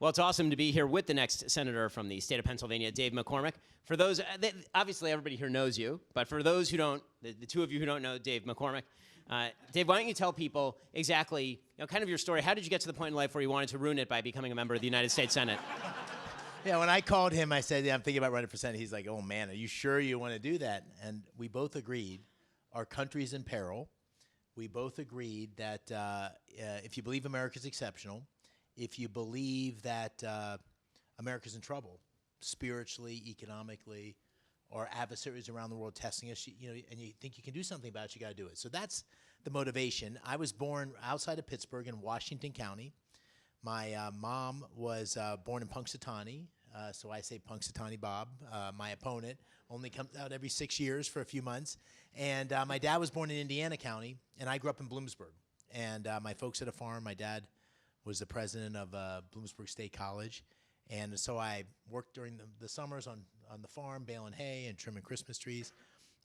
Well, it's awesome to be here with the next senator from the state of Pennsylvania, Dave McCormick. For those, obviously everybody here knows you, but for those who don't, the two of you who don't know Dave McCormick, Dave, why don't you tell people exactly, kind of your story. How did you get to the point in life where you wanted to ruin it by becoming a member of the United States Senate? Yeah, when I called him, I said, I'm thinking about running for Senate. He's like, oh, man, are you sure you want to do that? And we both agreed our country's in peril. We both agreed that if you believe America's exceptional, if you believe that America's in trouble, spiritually, economically, or adversaries around the world testing us, and you think you can do something about it, you got to do it. So that's the motivation. I was born outside of Pittsburgh in Washington County. My mom was born in Punxsutawney, so I say Punxsutawney Bob. My opponent only comes out every 6 years for a few months. And my dad was born in Indiana County, and I grew up in Bloomsburg. And my folks had a farm. My dad was the president of Bloomsburg State College. And so I worked during the summers on the farm, baling hay and trimming Christmas trees.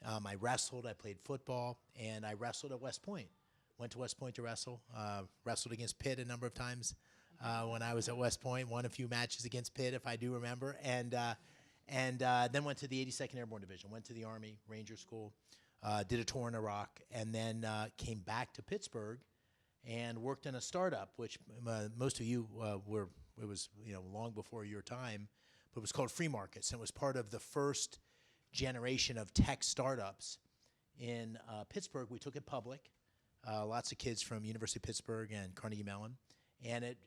I wrestled, I played football, and I wrestled at West Point. Went to West Point to wrestle, wrestled against Pitt a number of times when I was at West Point, won a few matches against Pitt, if I do remember, and then went to the 82nd Airborne Division, went to the Army, Ranger School, did a tour in Iraq, and then came back to Pittsburgh and worked in a startup, which most of you it was long before your time, but it was called Free Markets, and it was part of the first generation of tech startups in Pittsburgh. We took it public, lots of kids from University of Pittsburgh and Carnegie Mellon, and it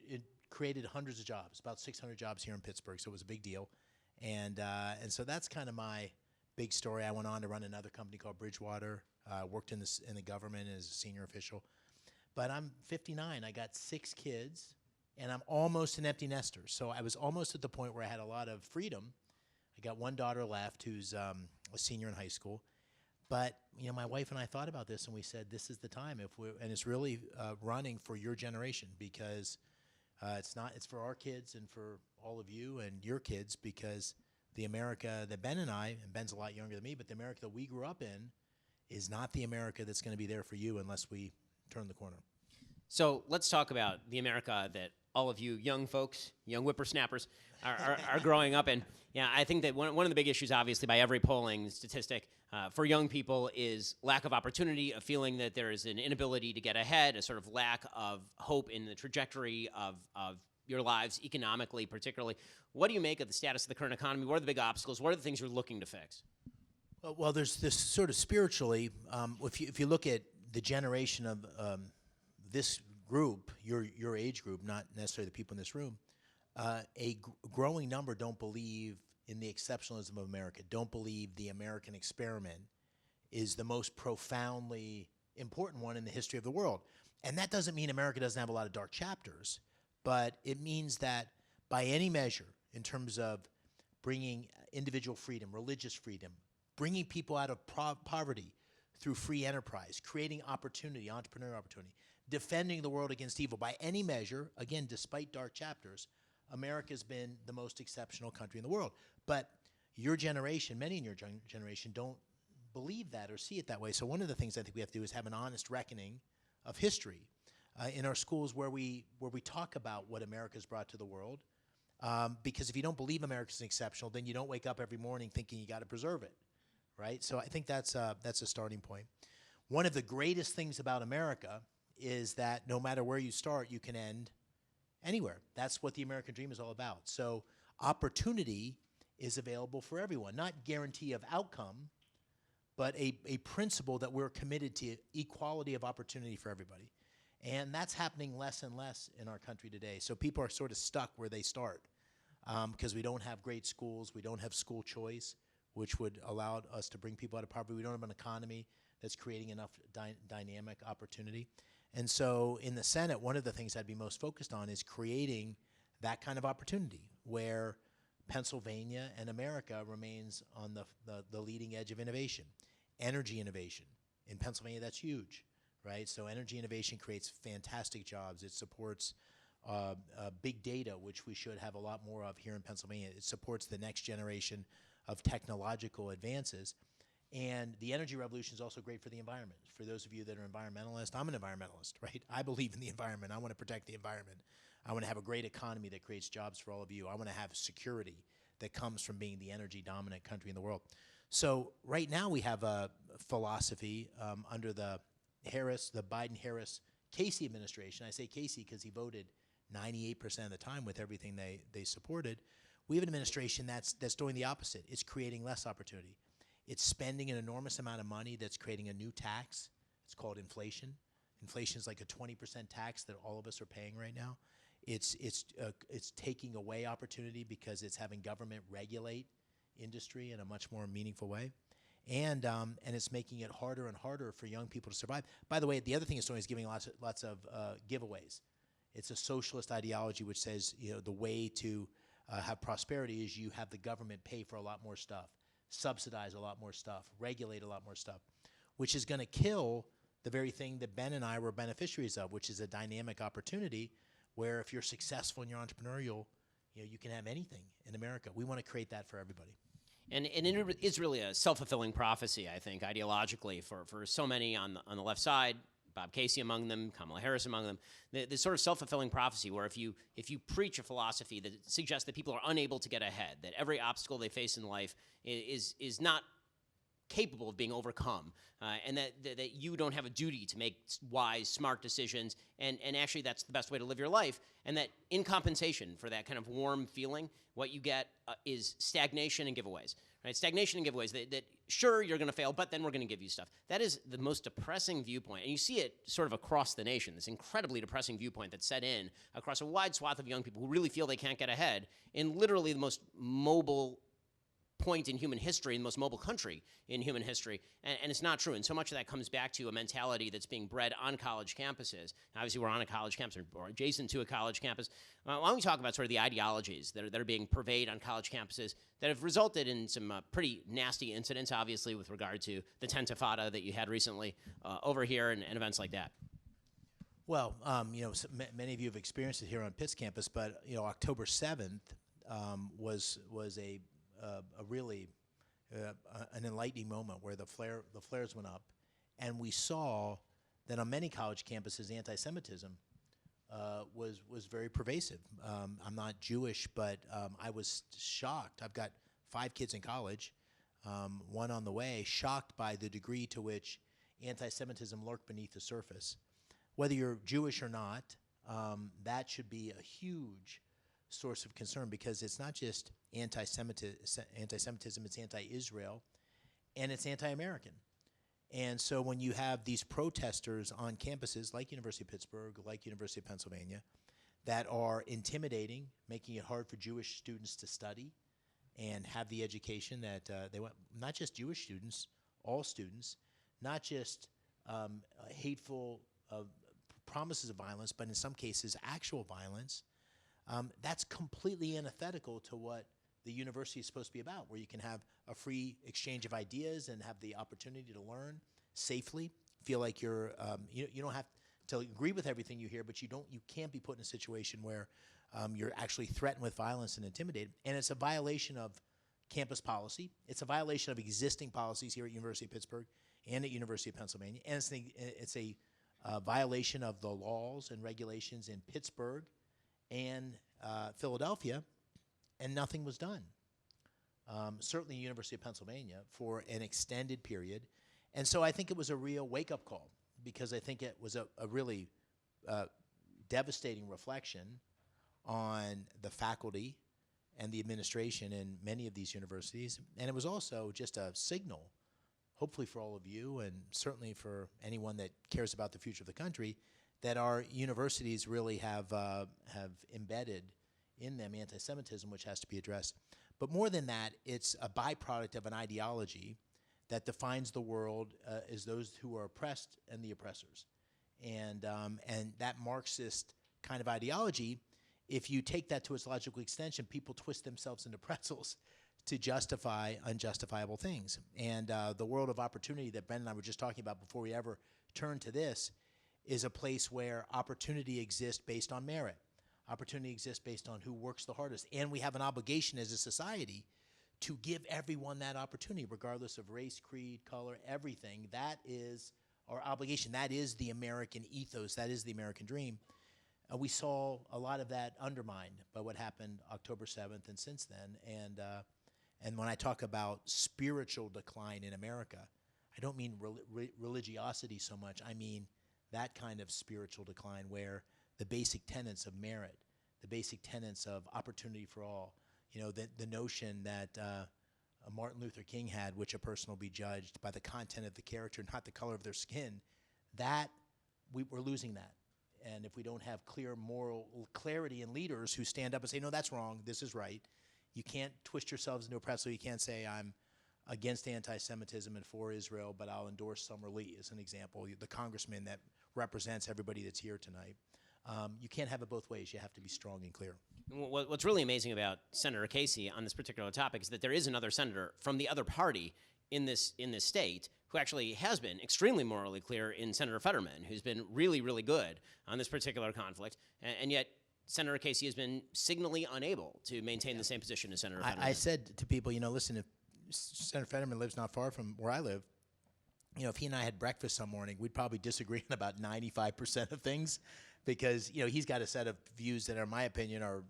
created hundreds of jobs, about 600 jobs here in Pittsburgh, so it was a big deal. And so that's kind of my big story. I went on to run another company called Bridgewater, worked in the government as a senior official. But I'm 59, I got 6 kids, and I'm almost an empty nester. So I was almost at the point where I had a lot of freedom. I got one daughter left who's a senior in high school. But my wife and I thought about this, and we said, this is the time. And it's really running for your generation, because it's for our kids and for all of you and your kids, because the America that Ben and Ben's a lot younger than me, but the America that we grew up in is not the America that's going to be there for you unless we turn the corner. So let's talk about the America that all of you young folks, young whippersnappers, are growing up in. Yeah, I think that one of the big issues, obviously, by every polling statistic for young people is lack of opportunity, a feeling that there is an inability to get ahead, a sort of lack of hope in the trajectory of your lives, economically particularly. What do you make of the status of the current economy? What are the big obstacles? What are the things you're looking to fix? Well, there's this sort of spiritually, if you look at the generation of this group, your age group, not necessarily the people in this room, a growing number don't believe in the exceptionalism of America, don't believe the American experiment is the most profoundly important one in the history of the world. And that doesn't mean America doesn't have a lot of dark chapters, but it means that by any measure, in terms of bringing individual freedom, religious freedom, bringing people out of poverty through free enterprise, creating opportunity, entrepreneurial opportunity, defending the world against evil, by any measure, again, despite dark chapters, America's been the most exceptional country in the world. But your generation, many in your generation, don't believe that or see it that way. So one of the things I think we have to do is have an honest reckoning of history in our schools where we talk about what America's brought to the world. Because if you don't believe America's exceptional, then you don't wake up every morning thinking you got to preserve it, right? So I think that's a starting point. One of the greatest things about America is that no matter where you start, you can end anywhere. That's what the American dream is all about. So opportunity is available for everyone, not guarantee of outcome, but a principle that we're committed to equality of opportunity for everybody. And that's happening less and less in our country today. So people are sort of stuck where they start because we don't have great schools, we don't have school choice, which would allow us to bring people out of poverty. We don't have an economy that's creating enough dynamic opportunity. And so in the Senate, one of the things I'd be most focused on is creating that kind of opportunity where Pennsylvania and America remains on the leading edge of innovation. Energy innovation. In Pennsylvania, that's huge, right? So energy innovation creates fantastic jobs. It supports big data, which we should have a lot more of here in Pennsylvania. It supports the next generation of technological advances. And the energy revolution is also great for the environment. For those of you that are environmentalists, I'm an environmentalist, right? I believe in the environment. I want to protect the environment. I want to have a great economy that creates jobs for all of you. I want to have security that comes from being the energy dominant country in the world. So right now we have a philosophy under the Biden-Harris Casey administration. I say Casey because he voted 98% of the time with everything they supported. We have an administration that's doing the opposite. It's creating less opportunity. It's spending an enormous amount of money that's creating a new tax. It's called inflation. Inflation is like a 20% tax that all of us are paying right now. It's taking away opportunity because it's having government regulate industry in a much more meaningful way. And it's making it harder and harder for young people to survive. By the way, the other thing it's doing is giving lots of giveaways. It's a socialist ideology which says, the way to have prosperity is you have the government pay for a lot more stuff, subsidize a lot more stuff, regulate a lot more stuff, which is going to kill the very thing that Ben and I were beneficiaries of, which is a dynamic opportunity where if you're successful and you're entrepreneurial, you can have anything in America. We want to create that for everybody. And it is really a self-fulfilling prophecy, I think, ideologically, for so many on the left side, Bob Casey among them, Kamala Harris among them, the sort of self-fulfilling prophecy where if you preach a philosophy that suggests that people are unable to get ahead, that every obstacle they face in life is not capable of being overcome, and that you don't have a duty to make wise, smart decisions, and actually that's the best way to live your life, and that in compensation for that kind of warm feeling, what you get is stagnation and giveaways, right? Stagnation and giveaways, that sure, you're going to fail, but then we're going to give you stuff. That is the most depressing viewpoint, and you see it sort of across the nation, this incredibly depressing viewpoint that's set in across a wide swath of young people who really feel they can't get ahead in literally the most mobile point in human history, the most mobile country in human history, and it's not true. And so much of that comes back to a mentality that's being bred on college campuses. Obviously, we're on a college campus or adjacent to a college campus. Why don't we talk about sort of the ideologies that are being purveyed on college campuses that have resulted in some pretty nasty incidents, obviously, with regard to the Tentifada that you had recently over here and events like that. Well, many of you have experienced it here on Pitt's campus, but October 7th was a really an enlightening moment where the flares went up, and we saw that on many college campuses, anti-Semitism was very pervasive. I'm not Jewish, but I was shocked. I've got 5 kids in college, one on the way, shocked by the degree to which anti-Semitism lurked beneath the surface. Whether you're Jewish or not, that should be a huge source of concern because it's not just anti-Semitism, it's anti-Israel, and it's anti-American. And so when you have these protesters on campuses like University of Pittsburgh, like University of Pennsylvania, that are intimidating, making it hard for Jewish students to study and have the education that they want, not just Jewish students, all students, not just hateful promises of violence, but in some cases actual violence, that's completely antithetical to what the university is supposed to be about, where you can have a free exchange of ideas and have the opportunity to learn safely, feel like you don't have to agree with everything you hear, but you can't be put in a situation where you're actually threatened with violence and intimidated. And it's a violation of campus policy. It's a violation of existing policies here at University of Pittsburgh and at University of Pennsylvania. And it's a violation of the laws and regulations in Pittsburgh and Philadelphia, and nothing was done. Certainly University of Pennsylvania for an extended period. And so I think it was a real wake-up call because I think it was a really devastating reflection on the faculty and the administration in many of these universities. And it was also just a signal, hopefully for all of you and certainly for anyone that cares about the future of the country, that our universities really have embedded in them anti-Semitism, which has to be addressed. But more than that, it's a byproduct of an ideology that defines the world as those who are oppressed and the oppressors. And that Marxist kind of ideology, if you take that to its logical extension, people twist themselves into pretzels to justify unjustifiable things. And the world of opportunity that Ben and I were just talking about before we ever turned to this is a place where opportunity exists based on merit. Opportunity exists based on who works the hardest. And we have an obligation as a society to give everyone that opportunity, regardless of race, creed, color, everything. That is our obligation. That is the American ethos. That is the American dream. we saw a lot of that undermined by what happened October 7th and since then. And when I talk about spiritual decline in America, I don't mean religiosity so much. I mean that kind of spiritual decline where the basic tenets of merit, the basic tenets of opportunity for all, the notion that Martin Luther King had, which a person will be judged by the content of the character, not the color of their skin, that we're losing that. And if we don't have clear moral clarity in leaders who stand up and say, no, that's wrong, this is right, you can't twist yourselves into a pretzel. You can't say, I'm against anti-Semitism and for Israel, but I'll endorse Summer Lee as an example, the congressman that represents everybody that's here tonight. You can't have it both ways. You have to be strong and clear. What's really amazing about Senator Casey on this particular topic is that there is another senator from the other party in this state who actually has been extremely morally clear in Senator Fetterman, who's been really, really good on this particular conflict, and yet Senator Casey has been signally unable to maintain the same position as Senator Fetterman. I said to people, listen, if Senator Fetterman lives not far from where I live, if he and I had breakfast some morning, we'd probably disagree on about 95% of things, because he's got a set of views that, in my opinion, are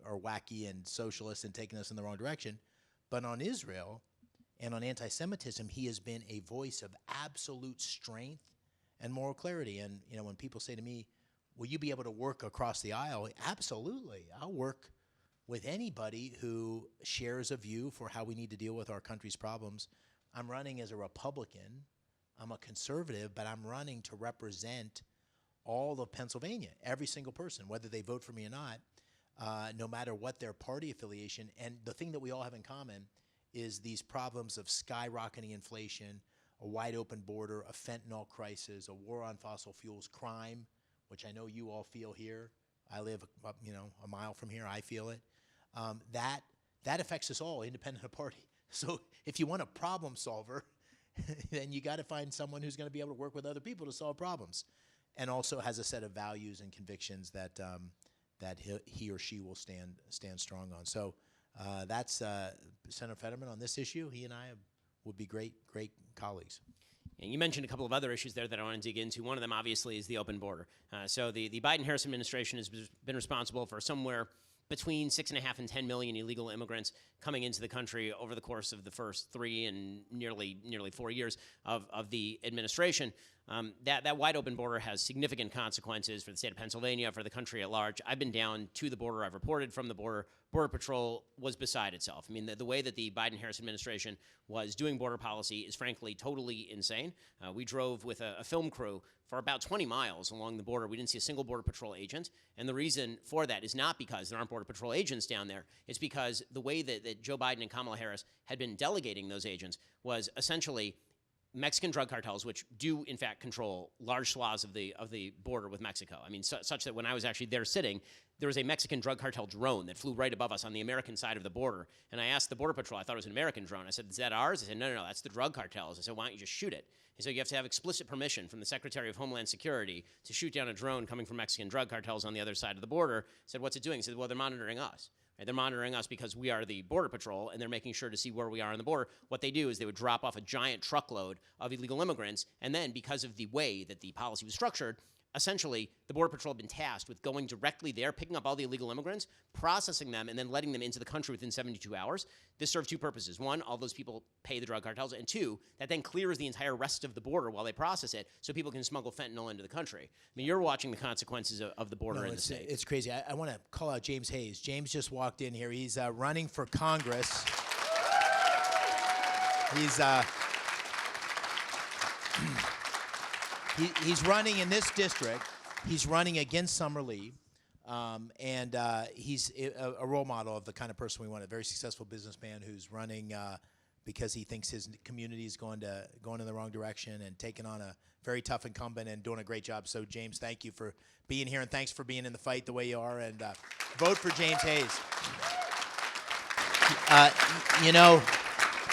wacky and socialist and taking us in the wrong direction. But on Israel and on anti-Semitism, he has been a voice of absolute strength and moral clarity. And when people say to me, will you be able to work across the aisle? Absolutely. I'll work with anybody who shares a view for how we need to deal with our country's problems. I'm running as a Republican. I'm a conservative, but I'm running to represent all of Pennsylvania, every single person, whether they vote for me or not, no matter what their party affiliation. And the thing that we all have in common is these problems of skyrocketing inflation, a wide open border, a fentanyl crisis, a war on fossil fuels, crime, which I know you all feel here. I live, a mile from here. I feel it. That affects us all, independent of party. So if you want a problem solver, then you got to find someone who's going to be able to work with other people to solve problems, and also has a set of values and convictions that he or she will stand strong on. So that's Senator Fetterman on this issue. He and I would be great colleagues. And you mentioned a couple of other issues there that I want to dig into. One of them, obviously, is the open border. So the Biden-Harris administration has been responsible for somewhere between 6.5 and 10 million illegal immigrants coming into the country over the course of the first 3 and nearly 4 years of the administration. That wide open border has significant consequences for the state of Pennsylvania, for the country at large. I've been down to the border. I've reported from the border. Border Patrol was beside itself. I mean, the way that the Biden-Harris administration was doing border policy is frankly totally insane. We drove with a film crew for about 20 miles along the border. We didn't see a single Border Patrol agent. And the reason for that is not because there aren't Border Patrol agents down there. It's because the way that Joe Biden and Kamala Harris had been delegating those agents was essentially Mexican drug cartels, which do in fact control large swaths of the border with Mexico. I mean, such that when I was actually there sitting, there was a Mexican drug cartel drone that flew right above us on the American side of the border. And I asked the Border Patrol, I thought it was an American drone. I said, is that ours? I said, no, that's the drug cartels. I said, why don't you just shoot it? He said, you have to have explicit permission from the Secretary of Homeland Security to shoot down a drone coming from Mexican drug cartels on the other side of the border. I said, what's it doing? He said, well, they're monitoring us. Right? They're monitoring us because we are the Border Patrol, and they're making sure to see where we are on the border. What they do is they would drop off a giant truckload of illegal immigrants, and then because of the way that the policy was structured, essentially, the Border Patrol had been tasked with going directly there, picking up all the illegal immigrants, processing them, and then letting them into the country within 72 hours. This served 2 purposes. 1, all those people pay the drug cartels, and 2, that then clears the entire rest of the border while they process it so people can smuggle fentanyl into the country. I mean, you're watching the consequences of the border in the state. It's crazy. I want to call out James Hayes. James just walked in here. He's running for Congress. He's running in this district. He's running against Summer Lee, and he's a role model of the kind of person we want, a very successful businessman who's running because he thinks his community is going in the wrong direction and taking on a very tough incumbent and doing a great job. So, James, thank you for being here, and thanks for being in the fight the way you are, and vote for James Hayes.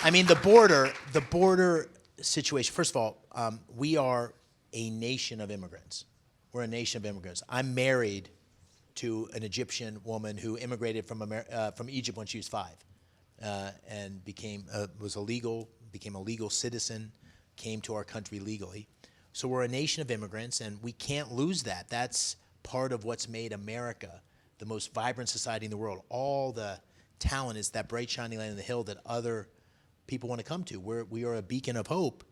I mean, the border situation, first of all, we are a nation of immigrants. We're a nation of immigrants. I'm married to an Egyptian woman who immigrated from Egypt when she was 5, and became a legal citizen, came to our country legally. So we're a nation of immigrants, and we can't lose that. That's part of what's made America the most vibrant society in the world. All the talent is that bright shining light on the hill that other people want to come to. We are a beacon of hope,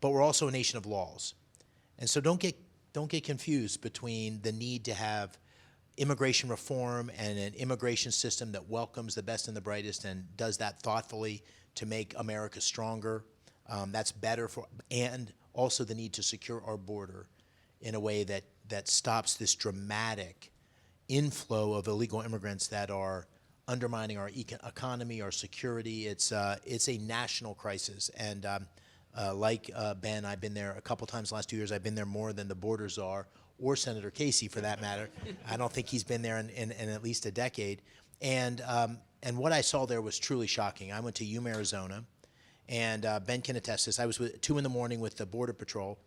but we're also a nation of laws. And so don't get confused between the need to have immigration reform and an immigration system that welcomes the best and the brightest and does that thoughtfully to make America stronger. That's better for, and also the need to secure our border in a way that stops this dramatic inflow of illegal immigrants that are undermining our economy, our security. It's a national crisis. And like Ben, I've been there a couple times the last 2 years. I've been there more than the border czar or Senator Casey, for that matter. I don't think he's been there in at least a decade. And what I saw there was truly shocking. I went to Yuma, Arizona, and Ben can attest this. I was at 2 in the morning with the Border Patrol,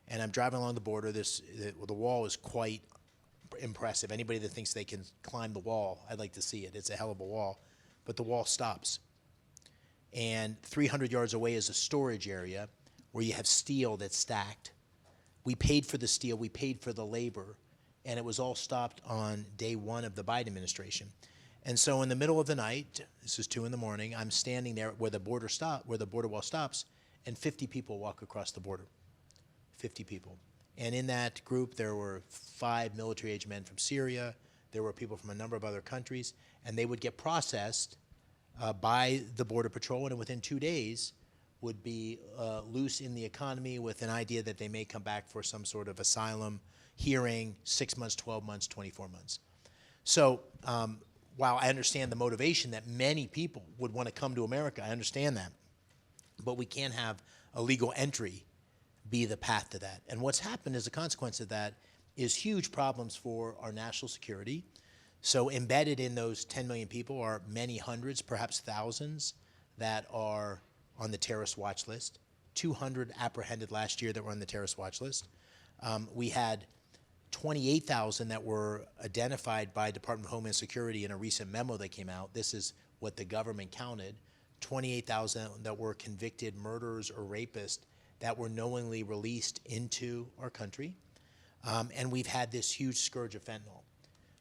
and I'm driving along the border. The wall is quite impressive. Anybody that thinks they can climb the wall, I'd like to see it. It's a hell of a wall. But the wall stops. And 300 yards away is a storage area where you have steel that's stacked. We paid for the steel, we paid for the labor, and it was all stopped on day 1 of the Biden administration. And so in the middle of the night, this is 2 in the morning, I'm standing there where the border wall stops, and 50 people walk across the border. 50 people. And in that group, there were 5 military-age men from Syria. There were people from a number of other countries, and they would get processed by the Border Patrol, and within 2 days would be loose in the economy with an idea that they may come back for some sort of asylum hearing, 6 months, 12 months, 24 months. So while I understand the motivation that many people would want to come to America, I understand that, but we can't have a legal entry be the path to that. And what's happened as a consequence of that is huge problems for our national security. So embedded in those 10 million people are many hundreds, perhaps thousands, that are on the terrorist watch list. 200 apprehended last year that were on the terrorist watch list. We had 28,000 that were identified by Department of Homeland Security in a recent memo that came out. This is what the government counted. 28,000 that were convicted murderers or rapists that were knowingly released into our country. And we've had this huge scourge of fentanyl,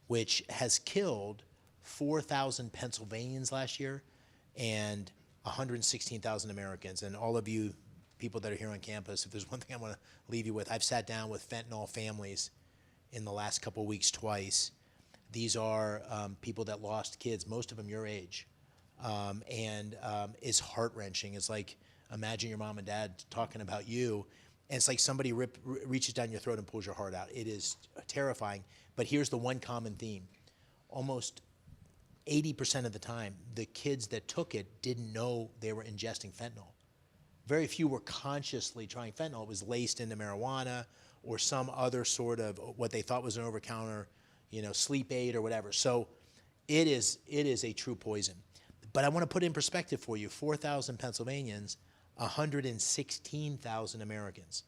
which has killed 4,000 Pennsylvanians last year and 116,000 Americans. And all of you people that are here on campus, if there's one thing I want to leave you with, I've sat down with fentanyl families in the last couple of weeks twice. These are people that lost kids, most of them your age. And it's heart-wrenching. It's like, imagine your mom and dad talking about you, and it's like somebody reaches down your throat and pulls your heart out. It is terrifying, but here's the one common theme. Almost 80% of the time, the kids that took it didn't know they were ingesting fentanyl. Very few were consciously trying fentanyl. It was laced into marijuana or some other sort of what they thought was an over-the-counter, sleep aid or whatever. So it is a true poison. But I want to put it in perspective for you. 4,000 Pennsylvanians, 116,000 Americans.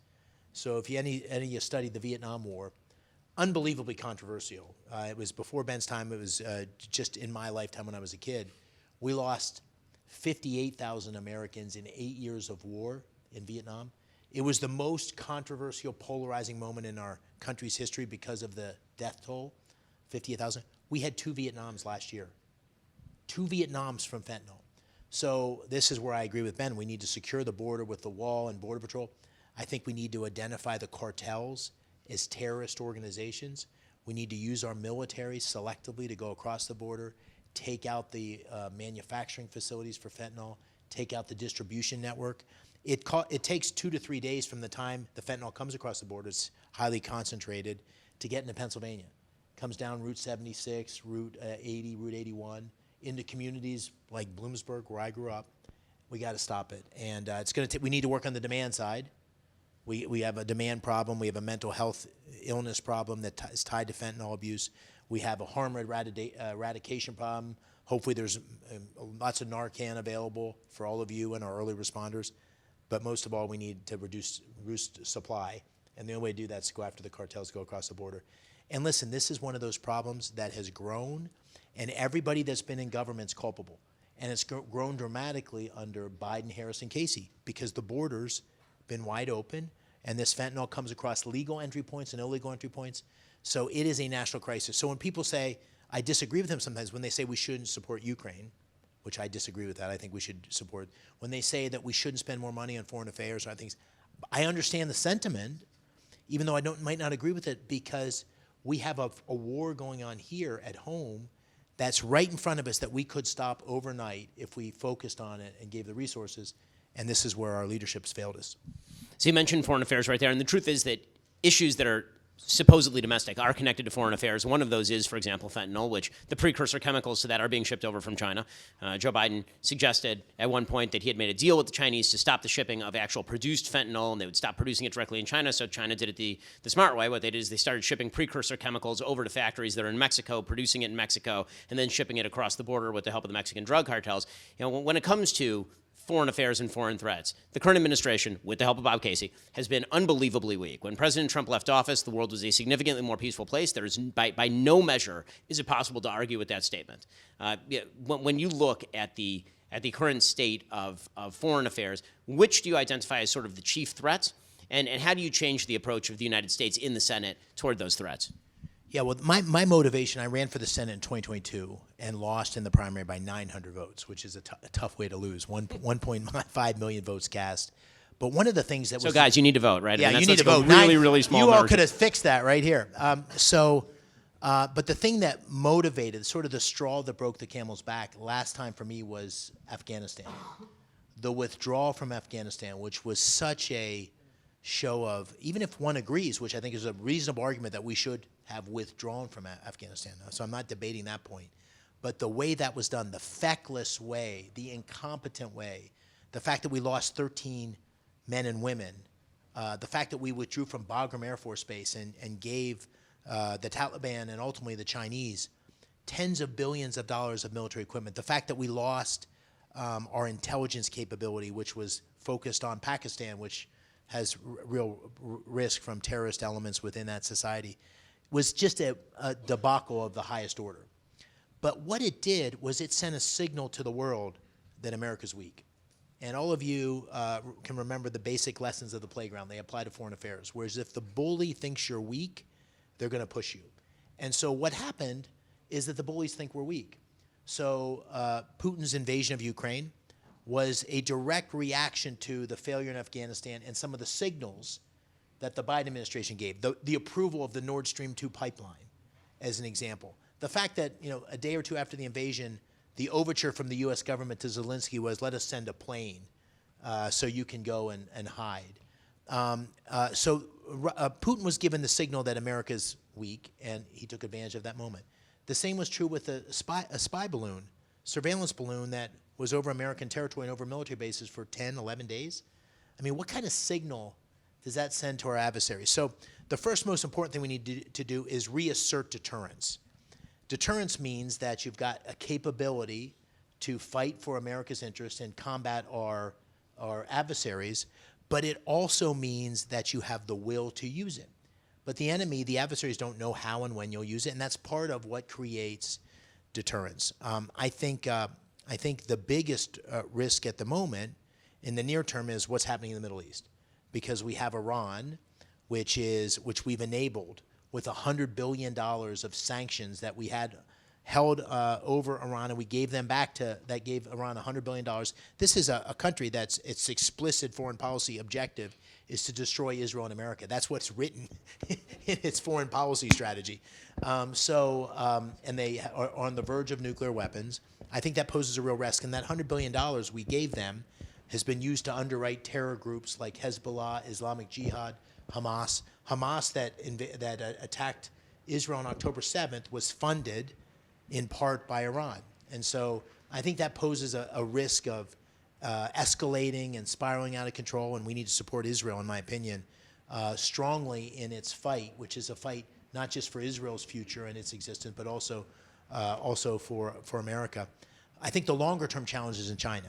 So if any of you studied the Vietnam War, unbelievably controversial. It was before Ben's time. It was just in my lifetime when I was a kid. We lost 58,000 Americans in 8 years of war in Vietnam. It was the most controversial, polarizing moment in our country's history because of the death toll, 58,000. We had 2 Vietnams last year. 2 Vietnams from fentanyl. So this is where I agree with Ben. We need to secure the border with the wall and Border Patrol. I think we need to identify the cartels as terrorist organizations. We need to use our military selectively to go across the border, take out the manufacturing facilities for fentanyl, take out the distribution network. It takes 2 to 3 days from the time the fentanyl comes across the border, it's highly concentrated, to get into Pennsylvania. Comes down Route 76, Route 80, Route 81, into communities like Bloomsburg, where I grew up. We got to stop it. And it's going to we need to work on the demand side. We have a demand problem. We have a mental health illness problem that is tied to fentanyl abuse. We have a harm eradication problem. Hopefully there's lots of Narcan available for all of you and our early responders. But most of all, we need to reduce supply. And the only way to do that is to go after the cartels, go across the border. And listen, this is one of those problems that has grown, and everybody that's been in government's culpable. And it's grown dramatically under Biden, Harris, and Casey because the border's been wide open, and this fentanyl comes across legal entry points and illegal entry points. So it is a national crisis. So when people say, I disagree with them sometimes, when they say we shouldn't support Ukraine, which I disagree with that. I think we should support. When they say that we shouldn't spend more money on foreign affairs or other things, I understand the sentiment, even though I might not agree with it, because we have a war going on here at home that's right in front of us that we could stop overnight if we focused on it and gave the resources, and this is where our leadership's failed us. So you mentioned foreign affairs right there, and the truth is that issues that are supposedly domestic are connected to foreign affairs. One of those is, for example, fentanyl, which the precursor chemicals to that are being shipped over from China. Joe Biden suggested at one point that he had made a deal with the Chinese to stop the shipping of actual produced fentanyl, and they would stop producing it directly in China. So China did it the smart way. What they did is they started shipping precursor chemicals over to factories that are in Mexico, producing it in Mexico, and then shipping it across the border with the help of the Mexican drug cartels. When it comes to foreign affairs and foreign threats, the current administration, with the help of Bob Casey, has been unbelievably weak. When President Trump left office, the world was a significantly more peaceful place. There is, by no measure, is it possible to argue with that statement. When you look at the current state of foreign affairs, which do you identify as sort of the chief threats, and how do you change the approach of the United States in the Senate toward those threats? Yeah, well, my motivation, I ran for the Senate in 2022 and lost in the primary by 900 votes, which is a tough way to lose, 1.5 million votes cast. But one of the things that was... So, guys, you need to vote, right? Yeah, you need to vote. Really small You margin. all could have fixed that right here. But the thing that motivated, sort of the straw that broke the camel's back last time for me was Afghanistan. The withdrawal from Afghanistan, which was such a show of, even if one agrees, which I think is a reasonable argument that we should have withdrawn from Afghanistan. So I'm not debating that point. But the way that was done, the feckless way, the incompetent way, the fact that we lost 13 men and women, the fact that we withdrew from Bagram Air Force Base and gave the Taliban and ultimately the Chinese tens of billions of dollars of military equipment, the fact that we lost our intelligence capability, which was focused on Pakistan, which has real risk from terrorist elements within that society, was just a debacle of the highest order. But what it did was it sent a signal to the world that America's weak. And all of you can remember the basic lessons of the playground. They apply to foreign affairs. Whereas if the bully thinks you're weak, they're going to push you. And so what happened is that the bullies think we're weak. So Putin's invasion of Ukraine was a direct reaction to the failure in Afghanistan and some of the signals that the Biden administration gave. The approval of the Nord Stream 2 pipeline, as an example. The fact that, a day or two after the invasion, the overture from the U.S. government to Zelensky was, let us send a plane so you can go and hide. So Putin was given the signal that America's weak, and he took advantage of that moment. The same was true with a spy balloon, surveillance balloon that was over American territory and over military bases for 10, 11 days. I mean, what kind of signal does that send to our adversaries? So the first most important thing we need to do is reassert deterrence. Deterrence means that you've got a capability to fight for America's interests and combat our adversaries, but it also means that you have the will to use it. But the enemy, the adversaries, don't know how and when you'll use it, and that's part of what creates deterrence. I think the biggest risk at the moment in the near term is what's happening in the Middle East, because we have Iran, which we've enabled with $100 billion of sanctions that we had held over Iran, and we gave them back that gave Iran $100 billion. This is a country that's its explicit foreign policy objective is to destroy Israel and America. That's what's written in its foreign policy strategy. And they are on the verge of nuclear weapons. I think that poses a real risk. And that $100 billion we gave them has been used to underwrite terror groups like Hezbollah, Islamic Jihad, Hamas. Hamas that attacked Israel on October 7th was funded in part by Iran. And so I think that poses a risk of escalating and spiraling out of control, and we need to support Israel, in my opinion, strongly in its fight, which is a fight not just for Israel's future and its existence, but also for America. I think the longer-term challenge is in China.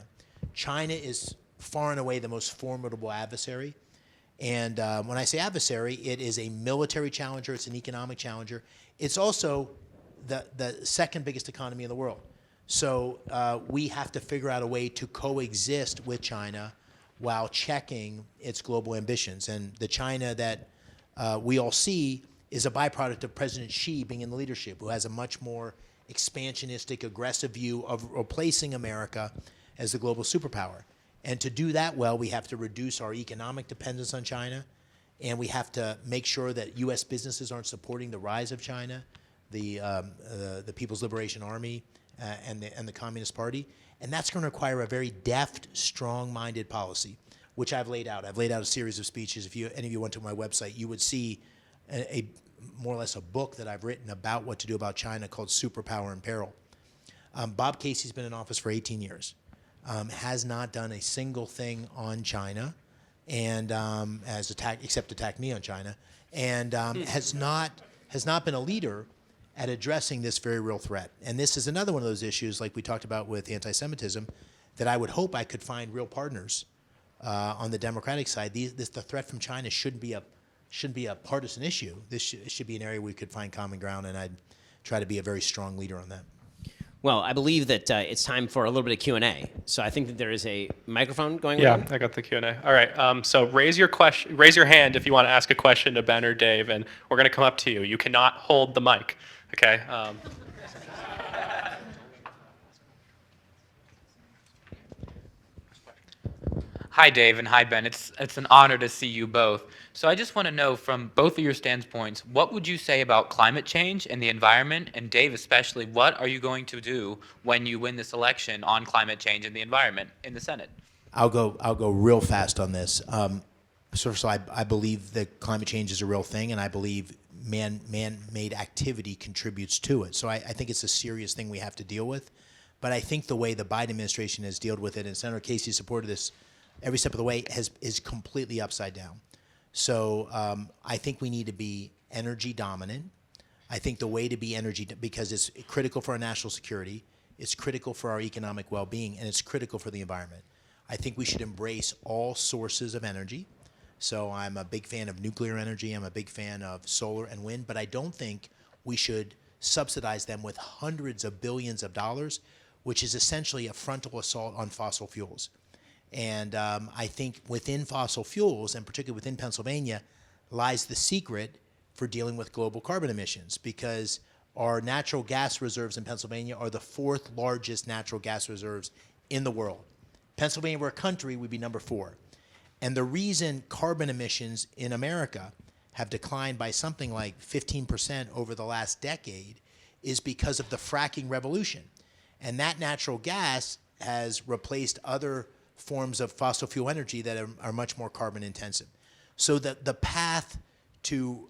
China is far and away the most formidable adversary. And when I say adversary, it is a military challenger. It's an economic challenger. It's also the second biggest economy in the world. So we have to figure out a way to coexist with China while checking its global ambitions. And the China that we all see is a byproduct of President Xi being in the leadership, who has a much more expansionistic, aggressive view of replacing America as the global superpower. And to do that well, we have to reduce our economic dependence on China, and we have to make sure that U.S. businesses aren't supporting the rise of China, the People's Liberation Army, and the Communist Party. And that's going to require a very deft, strong-minded policy, which I've laid out. I've laid out a series of speeches. If any of you went to my website, you would see a more or less a book that I've written about what to do about China called Superpower in Peril. Bob Casey's been in office for 18 years, has not done a single thing on China, and except attack me on China, and has not been a leader at addressing this very real threat. And this is another one of those issues, like we talked about with anti-Semitism, that I would hope I could find real partners on the Democratic side. The threat from China shouldn't be a partisan issue. This should be an area we could find common ground, and I'd try to be a very strong leader on that. Well, I believe that it's time for a little bit of Q&A. So I think that there is a microphone going Yeah, around. I got the Q&A. All right, so raise your hand if you want to ask a question to Ben or Dave, and we're going to come up to you. You cannot hold the mic, okay? Hi, Dave, and hi, Ben. It's an honor to see you both. So I just want to know, from both of your standpoints, what would you say about climate change and the environment? And Dave, especially, what are you going to do when you win this election on climate change and the environment in the Senate? I'll go real fast on this. So I believe that climate change is a real thing, and I believe man-made activity contributes to it. So I think it's a serious thing we have to deal with. But I think the way the Biden administration has dealt with it, and Senator Casey supported this every step of the way, is completely upside down. So I think we need to be energy dominant. I think the way to be because it's critical for our national security, it's critical for our economic well-being, and it's critical for the environment. I think we should embrace all sources of energy. So I'm a big fan of nuclear energy. I'm a big fan of solar and wind, but I don't think we should subsidize them with hundreds of billions of dollars, which is essentially a frontal assault on fossil fuels. And I think within fossil fuels, and particularly within Pennsylvania, lies the secret for dealing with global carbon emissions, because our natural gas reserves in Pennsylvania are the 4th largest natural gas reserves in the world. Pennsylvania were a country, we'd be number 4. And the reason carbon emissions in America have declined by something like 15% over the last decade is because of the fracking revolution. And that natural gas has replaced other forms of fossil fuel energy that are much more carbon intensive. So the path to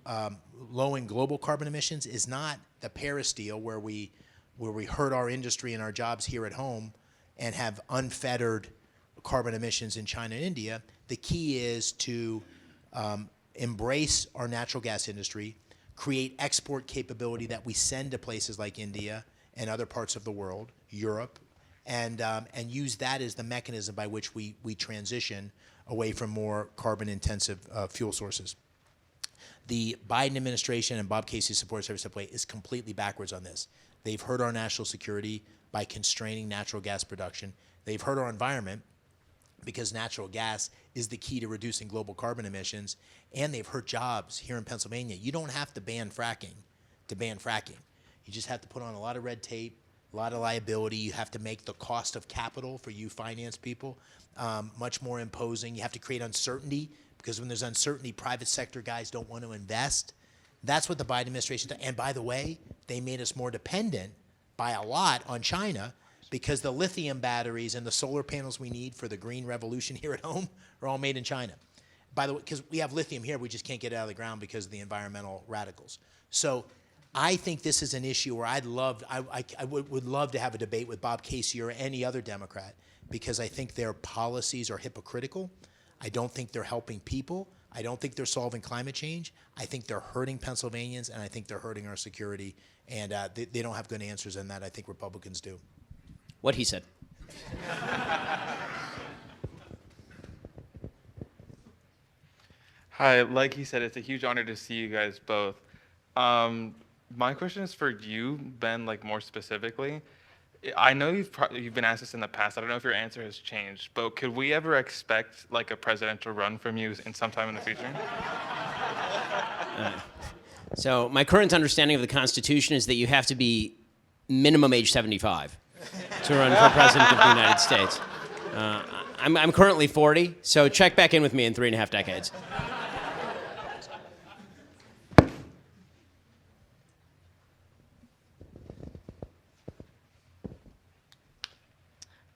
lowering global carbon emissions is not the Paris deal where we hurt our industry and our jobs here at home and have unfettered carbon emissions in China and India. The key is to embrace our natural gas industry, create export capability that we send to places like India and other parts of the world, Europe, and use that as the mechanism by which we transition away from more carbon-intensive fuel sources. The Biden administration and Bob Casey supports every step of the way is completely backwards on this. They've hurt our national security by constraining natural gas production. They've hurt our environment because natural gas is the key to reducing global carbon emissions, and they've hurt jobs here in Pennsylvania. You don't have to ban fracking to ban fracking. You just have to put on a lot of red tape, a lot of liability. You have to make the cost of capital for you finance people much more imposing. You have to create uncertainty, because when there's uncertainty, private sector guys don't want to invest. That's what the Biden administration does. And by the way, they made us more dependent by a lot on China, because the lithium batteries and the solar panels we need for the green revolution here at home are all made in China. By the way, because we have lithium here, we just can't get it out of the ground because of the environmental radicals. So I think this is an issue where I would love to have a debate with Bob Casey or any other Democrat, because I think their policies are hypocritical. I don't think they're helping people. I don't think they're solving climate change. I think they're hurting Pennsylvanians, and I think they're hurting our security. And they don't have good answers in that. I think Republicans do. What he said. Hi, like he said, it's a huge honor to see you guys both. My question is for you, Ben, like more specifically. I know you've been asked this in the past. I don't know if your answer has changed, but could we ever expect like a presidential run from you in sometime in the future? So my current understanding of the Constitution is that you have to be minimum age 75 to run for president of the United States. I'm currently 40, so check back in with me in 3.5 decades.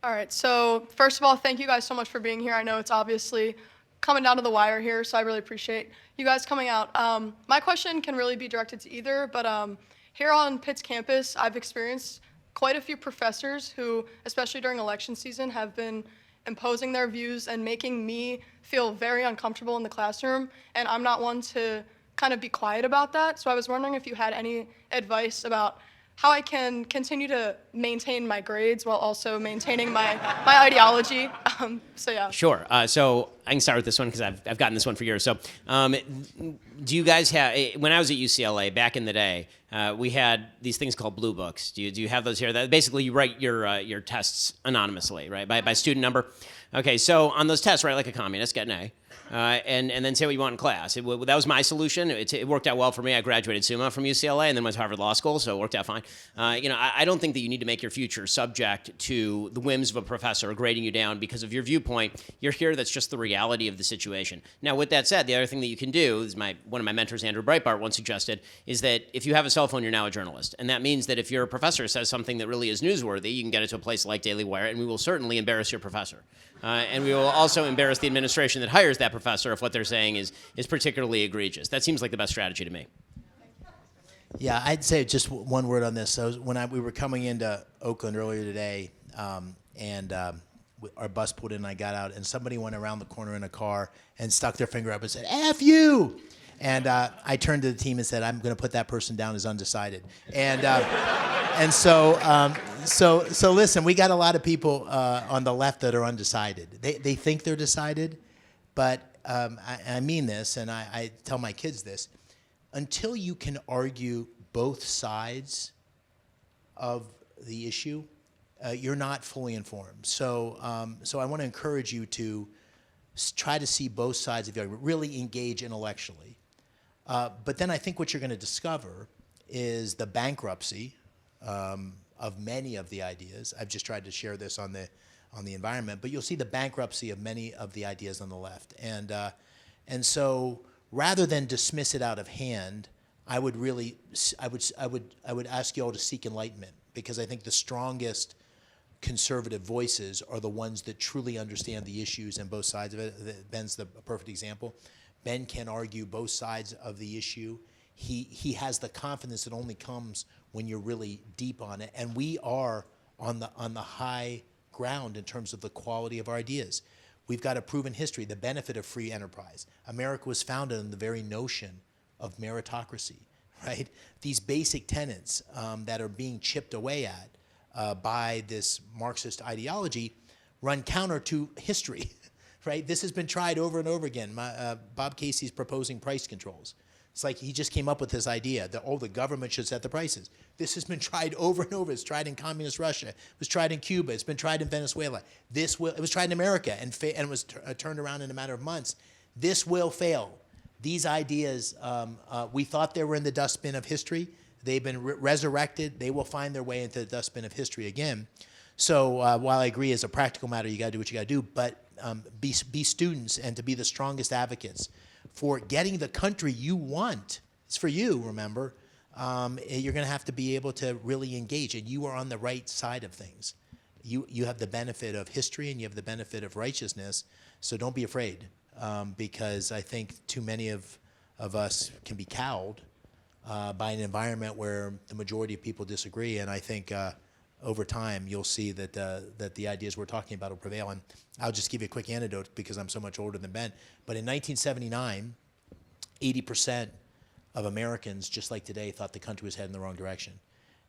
All right, so first of all, thank you guys so much for being here. I know it's obviously coming down to the wire here, so I really appreciate you guys coming out. My question can really be directed to either, but here on Pitt's campus, I've experienced quite a few professors who, especially during election season, have been imposing their views and making me feel very uncomfortable in the classroom, and I'm not one to kind of be quiet about that. So I was wondering if you had any advice about how I can continue to maintain my grades while also maintaining my ideology. So yeah. Sure. So I can start with this one because I've gotten this one for years. So do you guys have, when I was at UCLA back in the day, we had these things called blue books. Do you have those here? That basically you write your tests anonymously, right, by student number. Okay, so on those tests, write like a communist, get an A. And then say what you want in class. That was my solution. It worked out well for me. I graduated summa from UCLA and then went to Harvard Law School, so it worked out fine. I don't think that you need to make your future subject to the whims of a professor grading you down because of your viewpoint. You're here, that's just the reality of the situation. Now, with that said, the other thing that you can do, is one of my mentors, Andrew Breitbart, once suggested, is that if you have a cell phone, you're now a journalist. And that means that if your professor says something that really is newsworthy, you can get it to a place like Daily Wire, and we will certainly embarrass your professor. And we will also embarrass the administration that hires that professor if what they're saying is particularly egregious. That seems like the best strategy to me. Yeah, I'd say just one word on this. So when we were coming into Oakland earlier today, our bus pulled in and I got out, and somebody went around the corner in a car and stuck their finger up and said, "F you!" And I turned to the team and said, "I'm going to put that person down as undecided." So listen, we got a lot of people on the left that are undecided. They think they're decided, but I mean this, and I tell my kids this: until you can argue both sides of the issue, you're not fully informed. So I want to encourage you to try to see both sides of the argument, really engage intellectually. But then I think what you're going to discover is the bankruptcy of many of the ideas. I've just tried to share this on the environment, but you'll see the bankruptcy of many of the ideas on the left. And so rather than dismiss it out of hand, I would ask you all to seek enlightenment, because I think the strongest conservative voices are the ones that truly understand the issues and both sides of it. Ben's the perfect example. Ben can argue both sides of the issue. He has the confidence that only comes when you're really deep on it. And we are on the high ground in terms of the quality of our ideas. We've got a proven history, the benefit of free enterprise. America was founded on the very notion of meritocracy, right? These basic tenets that are being chipped away at by this Marxist ideology run counter to history. Right? This has been tried over and over again. Bob Casey's proposing price controls. It's like he just came up with this idea that, the government should set the prices. This has been tried over and over. It's tried in communist Russia. It was tried in Cuba. It's been tried in Venezuela. It was tried in America and was turned around in a matter of months. This will fail. These ideas, we thought they were in the dustbin of history. They've been resurrected. They will find their way into the dustbin of history again. So while I agree as a practical matter, you got to do what you got to do, but be students and to be the strongest advocates for getting the country you want. It's for you, remember. You're going to have to be able to really engage, and you are on the right side of things. You have the benefit of history and you have the benefit of righteousness, so don't be afraid, because I think too many of us can be cowed by an environment where the majority of people disagree, and I think over time you'll see that the ideas we're talking about will prevail. And I'll just give you a quick anecdote because I'm so much older than Ben. But in 1979, 80% of Americans, just like today, thought the country was heading in the wrong direction.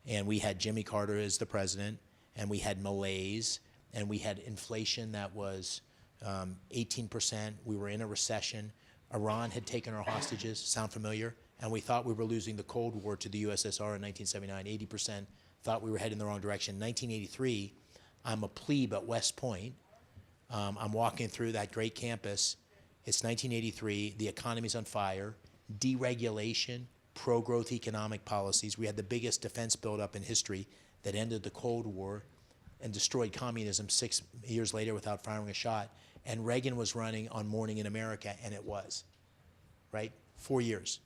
And we had Jimmy Carter as the president, and we had malaise, and we had inflation that was 18%. We were in a recession. Iran had taken our hostages. Sound familiar? And we thought we were losing the Cold War to the USSR in 1979. 80% thought we were heading in the wrong direction. 1983, I'm a plebe at West Point. I'm walking through that great campus. It's 1983. The economy's on fire. Deregulation, pro-growth economic policies. We had the biggest defense buildup in history that ended the Cold War and destroyed communism 6 years later without firing a shot. And Reagan was running on Morning in America, and it was, right? 4 years.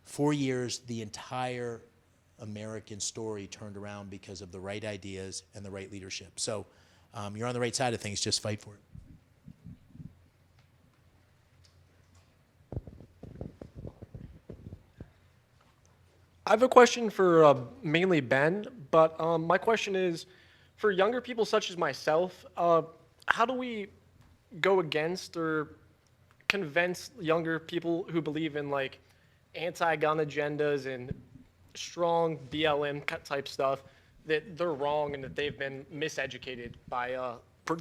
4 years, the entire American story turned around because of the right ideas and the right leadership. So you're on the right side of things, just fight for it. I have a question for mainly Ben, but my question is, for younger people such as myself, how do we go against or convince younger people who believe in like anti-gun agendas and strong BLM type stuff that they're wrong and that they've been miseducated by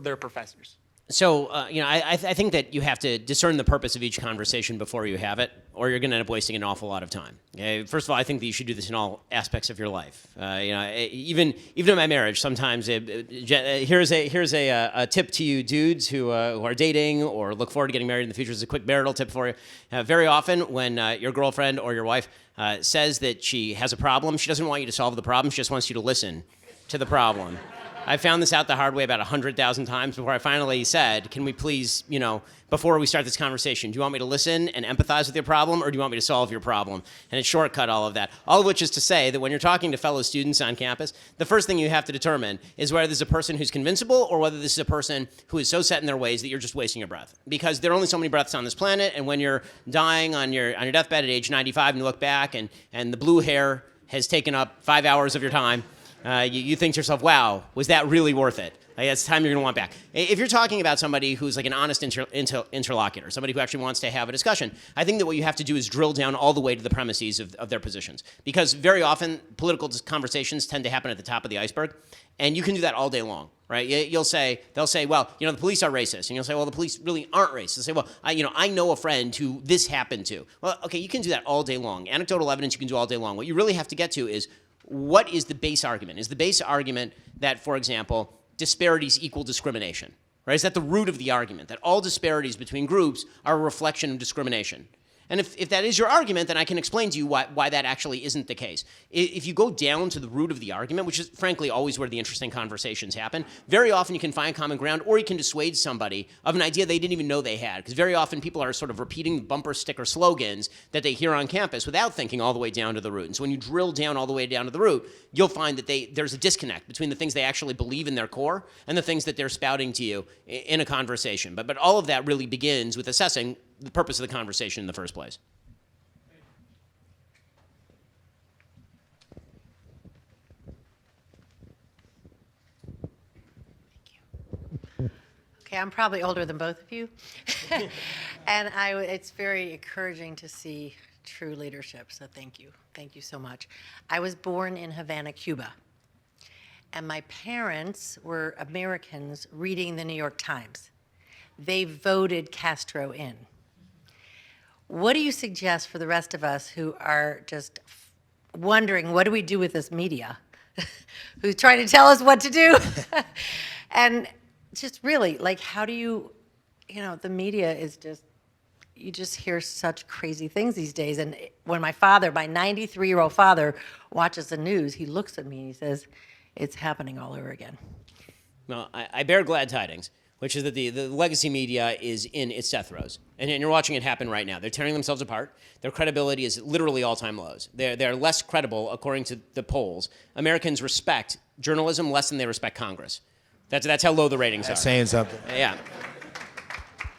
their professors? So, I think that you have to discern the purpose of each conversation before you have it, or you're going to end up wasting an awful lot of time. Okay? First of all, I think that you should do this in all aspects of your life. Even in my marriage, sometimes here's a tip to you dudes who are dating or look forward to getting married in the future. It's a quick marital tip for you. Very often, when your girlfriend or your wife says that she has a problem, she doesn't want you to solve the problem. She just wants you to listen to the problem. I found this out the hard way about 100,000 times before I finally said, can we please, before we start this conversation, do you want me to listen and empathize with your problem, or do you want me to solve your problem? And it shortcut all of that. All of which is to say that when you're talking to fellow students on campus, the first thing you have to determine is whether this is a person who's convincible or whether this is a person who is so set in their ways that you're just wasting your breath. Because there are only so many breaths on this planet, and when you're dying on your deathbed at age 95 and you look back and the blue hair has taken up 5 hours of your time, you think to yourself, wow, was that really worth it? That's time you're going to want back. If you're talking about somebody who's like an honest interlocutor, somebody who actually wants to have a discussion, I think that what you have to do is drill down all the way to the premises of their positions. Because very often, political conversations tend to happen at the top of the iceberg, and you can do that all day long, right? They'll say, well, the police are racist. And you'll say, well, the police really aren't racist. They'll say, well, I know a friend who this happened to. Well, okay, you can do that all day long. Anecdotal evidence you can do all day long. What you really have to get to is, what is the base argument? Is the base argument that, for example, disparities equal discrimination? Right? Is that the root of the argument, that all disparities between groups are a reflection of discrimination? And if that is your argument, then I can explain to you why that actually isn't the case. If you go down to the root of the argument, which is frankly always where the interesting conversations happen, very often you can find common ground, or you can dissuade somebody of an idea they didn't even know they had. Because very often people are sort of repeating bumper sticker slogans that they hear on campus without thinking all the way down to the root. And so when you drill down all the way down to the root, you'll find that there's a disconnect between the things they actually believe in their core and the things that they're spouting to you in a conversation. But all of that really begins with assessing the purpose of the conversation in the first place. Okay, I'm probably older than both of you. And it's very encouraging to see true leadership, so thank you. Thank you so much. I was born in Havana, Cuba. And my parents were Americans reading the New York Times. They voted Castro in. What do you suggest for the rest of us who are just wondering, what do we do with this media? Who's trying to tell us what to do? And just really, like, how do you, the media is just, you just hear such crazy things these days. And when my 93-year-old father watches the news, he looks at me and he says, it's happening all over again. Well, I bear glad tidings, which is that the legacy media is in its death throes. And you're watching it happen right now. They're tearing themselves apart. Their credibility is literally all-time lows. They're less credible, according to the polls. Americans respect journalism less than they respect Congress. That's how low the ratings are. That's saying something. Yeah.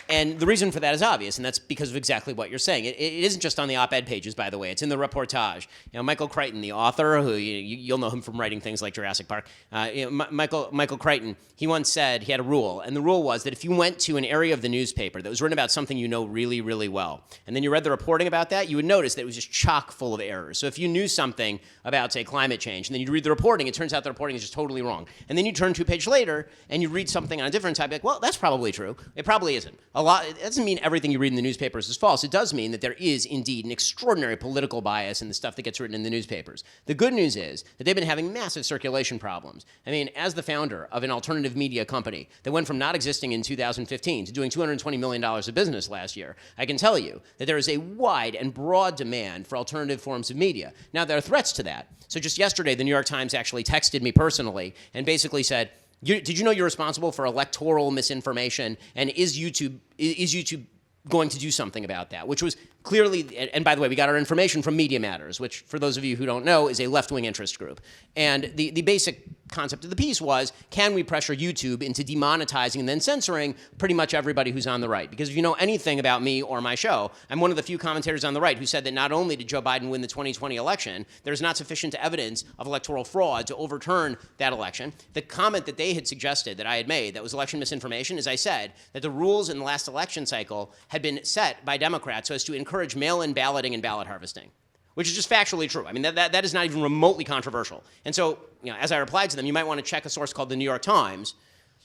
And the reason for that is obvious, and that's because of exactly what you're saying. It isn't just on the op-ed pages, by the way. It's in the reportage. Michael Crichton, the author, who you'll know him from writing things like Jurassic Park. Michael Crichton, he once said he had a rule, and the rule was that if you went to an area of the newspaper that was written about something you know really, really well, and then you read the reporting about that, you would notice that it was just chock full of errors. So if you knew something about, say, climate change, and then you'd read the reporting, it turns out the reporting is just totally wrong. And then you turn 2 pages later, and you read something on a different topic, well, that's probably true. It probably isn't. A it doesn't mean everything you read in the newspapers is false. It does mean that there is indeed an extraordinary political bias in the stuff that gets written in the newspapers. The good news is that they've been having massive circulation problems. I mean, as the founder of an alternative media company that went from not existing in 2015 to doing $220 million of business last year, I can tell you that there is a wide and broad demand for alternative forms of media. Now, there are threats to that. So just yesterday, the New York Times actually texted me personally and basically said, did you know you're responsible for electoral misinformation? And is YouTube going to do something about that? Which was clearly, and by the way, we got our information from Media Matters, which for those of you who don't know is a left-wing interest group. And the basic concept of the piece was, can we pressure YouTube into demonetizing and then censoring pretty much everybody who's on the right? Because if you know anything about me or my show, I'm one of the few commentators on the right who said that not only did Joe Biden win the 2020 election, there's not sufficient evidence of electoral fraud to overturn that election. The comment that they had suggested that I had made that was election misinformation is I said that the rules in the last election cycle had been set by Democrats so as to encourage mail-in balloting and ballot harvesting, which is just factually true. I mean, that is not even remotely controversial. And so, as I replied to them, you might want to check a source called the New York Times,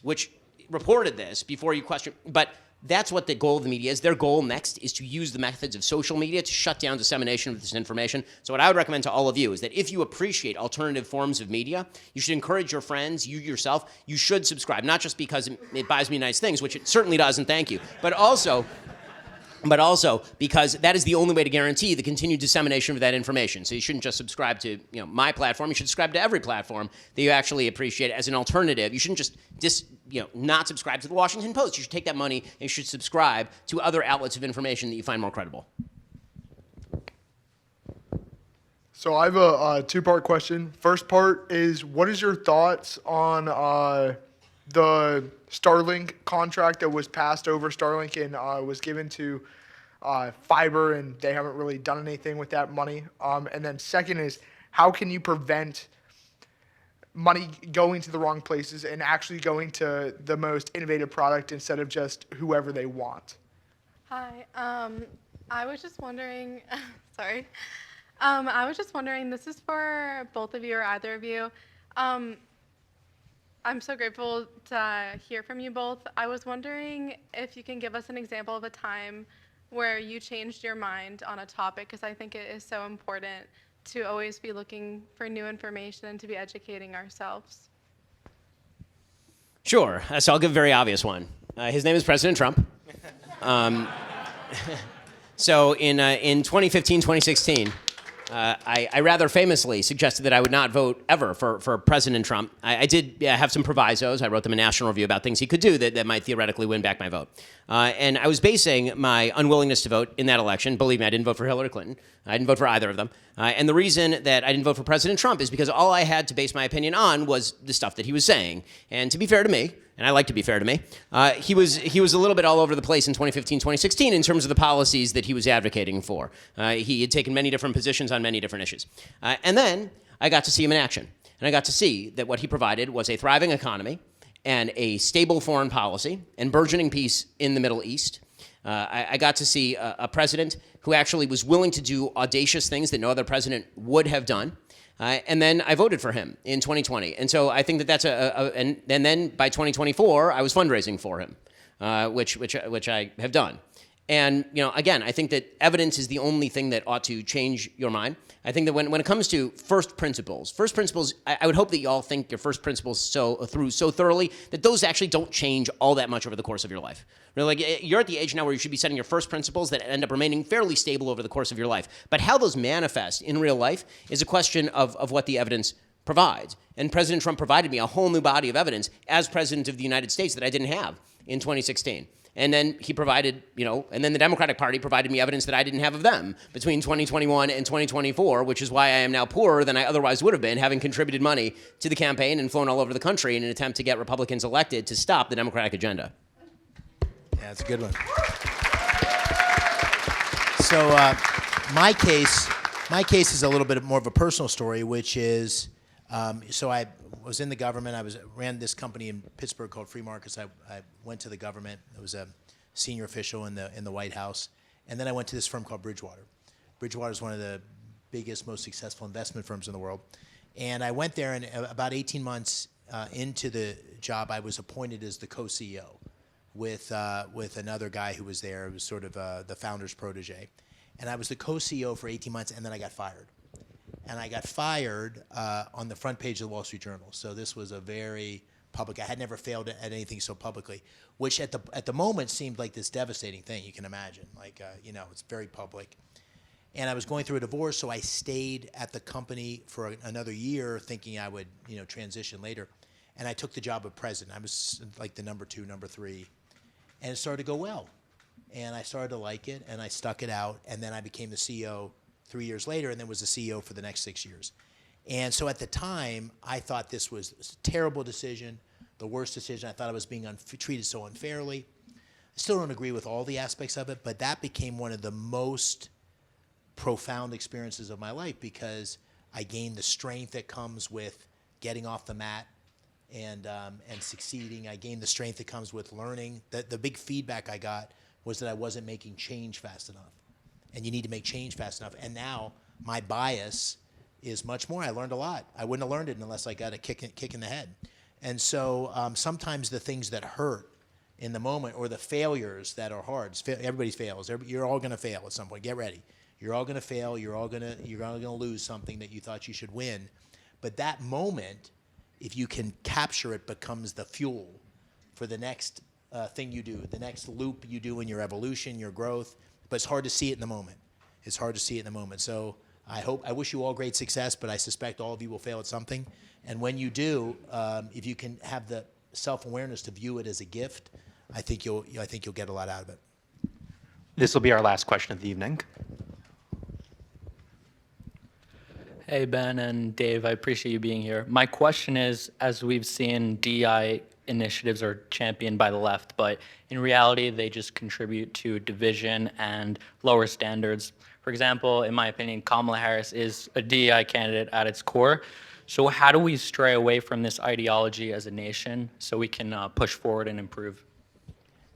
which reported this before you question. But that's what the goal of the media is. Their goal next is to use the methods of social media to shut down dissemination of this information. So what I would recommend to all of you is that if you appreciate alternative forms of media, you should encourage your friends, you yourself, you should subscribe, not just because it buys me nice things, which it certainly does, and thank you, but also because that is the only way to guarantee the continued dissemination of that information. So you shouldn't just subscribe to my platform. You should subscribe to every platform that you actually appreciate as an alternative. You shouldn't just not subscribe to the Washington Post. You should take that money and you should subscribe to other outlets of information that you find more credible. So I have a two-part question. First part is, what is your thoughts on the Starlink contract that was passed over Starlink and was given to Fiber, and they haven't really done anything with that money? And then second is, how can you prevent money going to the wrong places and actually going to the most innovative product instead of just whoever they want? Hi, I was just wondering, sorry. I was just wondering, this is for both of you or either of you. I'm so grateful to hear from you both. I was wondering if you can give us an example of a time where you changed your mind on a topic, because I think it is so important to always be looking for new information and to be educating ourselves. Sure. So I'll give a very obvious one. His name is President Trump. So in 2015, 2016, I rather famously suggested that I would not vote ever for President Trump. I did have some provisos. I wrote them a National Review about things he could do that might theoretically win back my vote. And I was basing my unwillingness to vote in that election. Believe me, I didn't vote for Hillary Clinton. I didn't vote for either of them. And the reason that I didn't vote for President Trump is because all I had to base my opinion on was the stuff that he was saying. And to be fair to me, and I like to be fair to me, he was a little bit all over the place in 2015, 2016 in terms of the policies that he was advocating for. He had taken many different positions on many different issues. And then I got to see him in action. And I got to see that what he provided was a thriving economy and a stable foreign policy and burgeoning peace in the Middle East. I got to see a president who actually was willing to do audacious things that no other president would have done. And then I voted for him in 2020. And so I think that that's and then by 2024, I was fundraising for him, which I have done. And, again, I think that evidence is the only thing that ought to change your mind. I think that when it comes to first principles, I would hope that you all think your first principles through so thoroughly that those actually don't change all that much over the course of your life. You're at the age now where you should be setting your first principles that end up remaining fairly stable over the course of your life. But how those manifest in real life is a question of what the evidence provides. And President Trump provided me a whole new body of evidence as president of the United States that I didn't have in 2016. And then he provided, and then the Democratic Party provided me evidence that I didn't have of them between 2021 and 2024, which is why I am now poorer than I otherwise would have been, having contributed money to the campaign and flown all over the country in an attempt to get Republicans elected to stop the Democratic agenda. Yeah, that's a good one. So my case is a little bit more of a personal story, which is, so I was in the government. I ran this company in Pittsburgh called Free Markets. I went to the government. I was a senior official in the White House. And then I went to this firm called Bridgewater. Bridgewater is one of the biggest, most successful investment firms in the world. And I went there, and about 18 months into the job, I was appointed as the co-CEO. with another guy who was there. It was sort of the founder's protege. And I was the co-CEO for 18 months, and then I got fired. And I got fired on the front page of the Wall Street Journal. So this was a very public. I had never failed at anything so publicly, which at the moment seemed like this devastating thing. You can imagine, like it's very public. And I was going through a divorce, so I stayed at the company for another year, thinking I would transition later. And I took the job of president. I was like the number 2, number 3, and it started to go well. And I started to like it, and I stuck it out. And then I became the CEO 3 years later, and then was the CEO for the next 6 years. And so at the time, I thought this was a terrible decision, the worst decision. I thought I was being treated so unfairly. I still don't agree with all the aspects of it, but that became one of the most profound experiences of my life, because I gained the strength that comes with getting off the mat and succeeding. I gained the strength that comes with learning. The big feedback I got was that I wasn't making change fast enough. And you need to make change fast enough. And now my bias is much more. I learned a lot. I wouldn't have learned it unless I got a kick in the head. And so sometimes the things that hurt in the moment, or the failures that are hard, everybody fails. You're all going to fail at some point. Get ready. You're all going to fail. You're all going to lose something that you thought you should win. But that moment, if you can capture it, becomes the fuel for the next thing you do, the next loop you do in your evolution, your growth. But it's hard to see it in the moment. It's hard to see it in the moment. So I wish you all great success, but I suspect all of you will fail at something. And when you do, if you can have the self-awareness to view it as a gift, I think you'll get a lot out of it. This will be our last question of the evening. Hey, Ben and Dave, I appreciate you being here. My question is, as we've seen, DEI initiatives are championed by the left, but in reality, they just contribute to division and lower standards. For example, in my opinion, Kamala Harris is a DEI candidate at its core. So how do we stray away from this ideology as a nation so we can push forward and improve?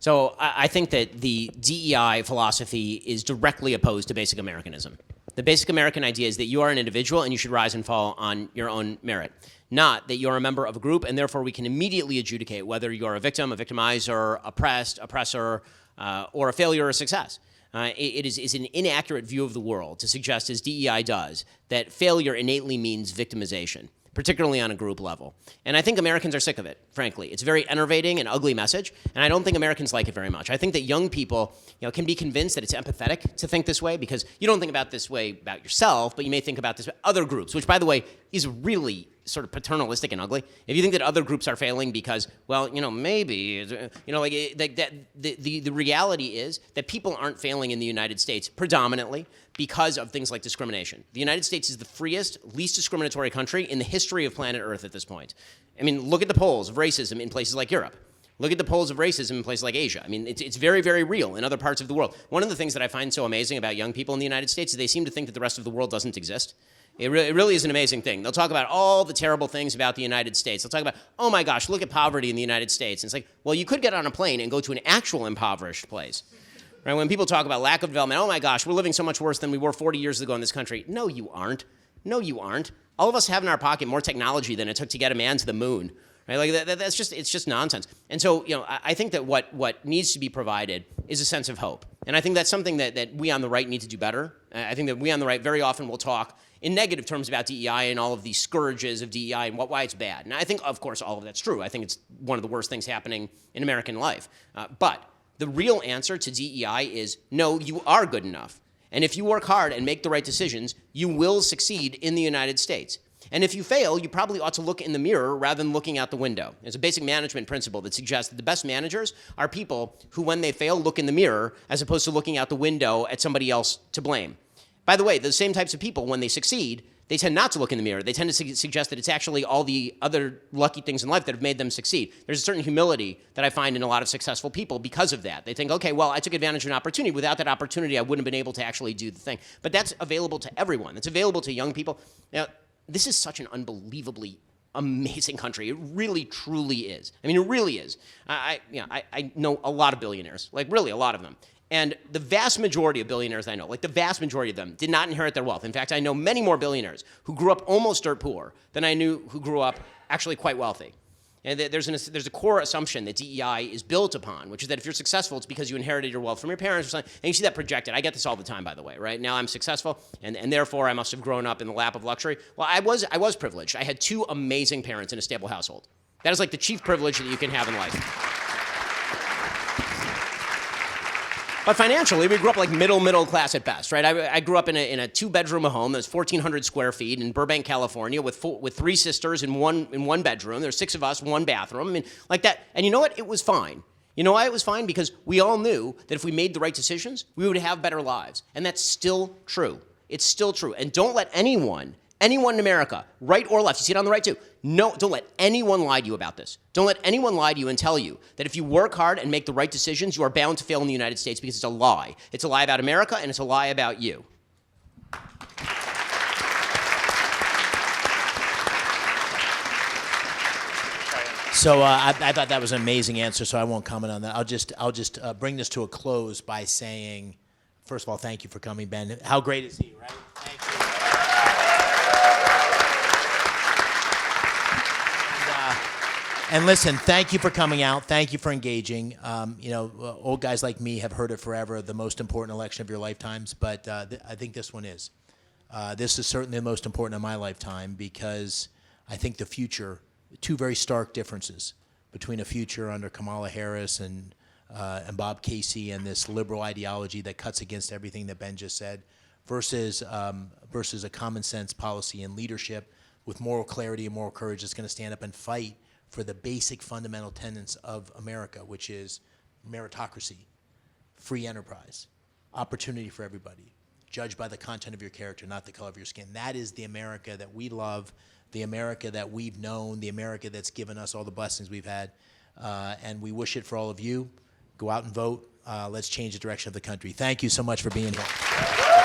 So I think that the DEI philosophy is directly opposed to basic Americanism. The basic American idea is that you are an individual and you should rise and fall on your own merit, not that you're a member of a group and therefore we can immediately adjudicate whether you're a victim, a victimizer, oppressed, oppressor, or a failure or a success. It is an inaccurate view of the world to suggest, as DEI does, that failure innately means victimization, particularly on a group level. And I think Americans are sick of it, frankly. It's a very enervating and ugly message, and I don't think Americans like it very much. I think that young people can be convinced that it's empathetic to think this way, because you don't think about this way about yourself, but you may think about this about other groups, which, by the way, is really sort of paternalistic and ugly. If you think that other groups are failing because, well, maybe, the reality is that people aren't failing in the United States predominantly because of things like discrimination. The United States is the freest, least discriminatory country in the history of planet Earth at this point. I mean, look at the polls of racism in places like Europe. Look at the polls of racism in places like Asia. I mean, it's very, very real in other parts of the world. One of the things that I find so amazing about young people in the United States is they seem to think that the rest of the world doesn't exist. It really is an amazing thing. They'll talk about all the terrible things about the United States. They'll talk about, oh my gosh, look at poverty in the United States. And it's like, well, you could get on a plane and go to an actual impoverished place. Right? When people talk about lack of development, oh my gosh, we're living so much worse than we were 40 years ago in this country. No, you aren't. No, you aren't. All of us have in our pocket more technology than it took to get a man to the moon. Right? Like it's just nonsense. And so, I think that what needs to be provided is a sense of hope. And I think that's something that we on the right need to do better. I think that we on the right very often will talk in negative terms about DEI and all of these scourges of DEI and why it's bad. And I think, of course, all of that's true. I think it's one of the worst things happening in American life. But the real answer to DEI is, no, you are good enough. And if you work hard and make the right decisions, you will succeed in the United States. And if you fail, you probably ought to look in the mirror rather than looking out the window. There's a basic management principle that suggests that the best managers are people who, when they fail, look in the mirror as opposed to looking out the window at somebody else to blame. By the way, the same types of people, when they succeed, they tend not to look in the mirror. They tend to suggest that it's actually all the other lucky things in life that have made them succeed. There's a certain humility that I find in a lot of successful people because of that. They think, okay, well, I took advantage of an opportunity. Without that opportunity, I wouldn't have been able to actually do the thing. But that's available to everyone. It's available to young people. Now, this is such an unbelievably amazing country. It really, truly is. I mean, it really is. I know a lot of billionaires, like really a lot of them. And the vast majority of billionaires I know, like the vast majority of them, did not inherit their wealth. In fact, I know many more billionaires who grew up almost dirt poor than I knew who grew up actually quite wealthy. And there's a core assumption that DEI is built upon, which is that if you're successful, it's because you inherited your wealth from your parents or something. And you see that projected. I get this all the time, by the way, right? Now I'm successful, and therefore I must have grown up in the lap of luxury. Well, I was privileged. I had 2 amazing parents in a stable household. That is like the chief privilege that you can have in life. But financially, we grew up like middle class at best, right? I grew up in a 2-bedroom home that's 1,400 square feet in Burbank, California, with 3 sisters in one bedroom. There's 6 of us, 1 bathroom. I mean, like that. And you know what? It was fine. You know why it was fine? Because we all knew that if we made the right decisions, we would have better lives. And that's still true. It's still true. And don't let anyone in America, right or left, you see it on the right too, no, don't let anyone lie to you about this. Don't let anyone lie to you and tell you that if you work hard and make the right decisions, you are bound to fail in the United States, because it's a lie. It's a lie about America, and it's a lie about you. So I thought that was an amazing answer, so I won't comment on that. I'll just bring this to a close by saying, first of all, thank you for coming, Ben. How great is he, right? Thank you. And listen, thank you for coming out. Thank you for engaging. Old guys like me have heard it forever, the most important election of your lifetimes, but I think this one is. This is certainly the most important of my lifetime, because I think the future, 2 very stark differences between a future under Kamala Harris and Bob Casey and this liberal ideology that cuts against everything that Ben just said, versus a common sense policy and leadership with moral clarity and moral courage that's going to stand up and fight for the basic fundamental tenets of America, which is meritocracy, free enterprise, opportunity for everybody, judged by the content of your character, not the color of your skin. That is the America that we love, the America that we've known, the America that's given us all the blessings we've had, and we wish it for all of you. Go out and vote. Let's change the direction of the country. Thank you so much for being here.